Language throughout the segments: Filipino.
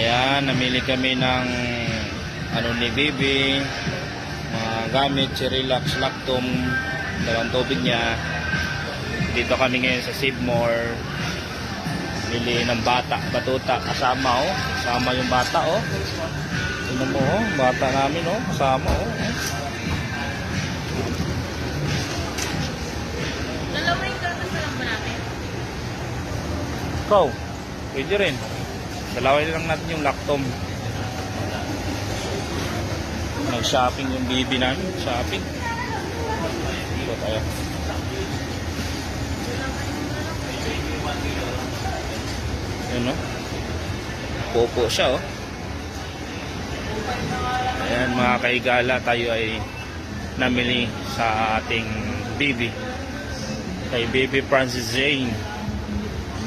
Ayan, namili kami ng ano ni Bibi, mga gamit, Cerelac, Lactum, dalawang tubig niya. Dito kami ngayon sa Sibmore. Bili ng bata, batuta, kasama oh. Kasama yung bata oh. Tingnan mo oh, bata namin oh, kasama oh. Dalawa yung gatas na lang ba namin? Ikaw, pwede rin. Dalawin lang natin yung Lactum. Nag-shopping yung Bibi namin. Shopping. Dito tayo. Ayan o. Popo siya o. Ayan mga kaigala, tayo ay namili sa ating Bibi. Kay Bibi Francis Jane.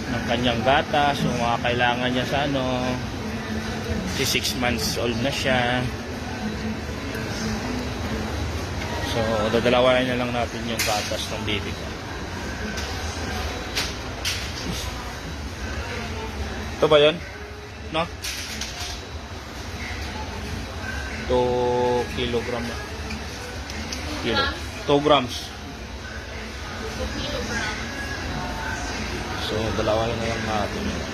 Ng kanyang gatas, so mga kailangan niya sa ano, 6 months old na siya. So dadalawain na lang natin yung gatas ng baby ko. Ito ba yun? No? 2 kilogram na. 2 grams. 2 kilograms. So dalawain na lang natin yun.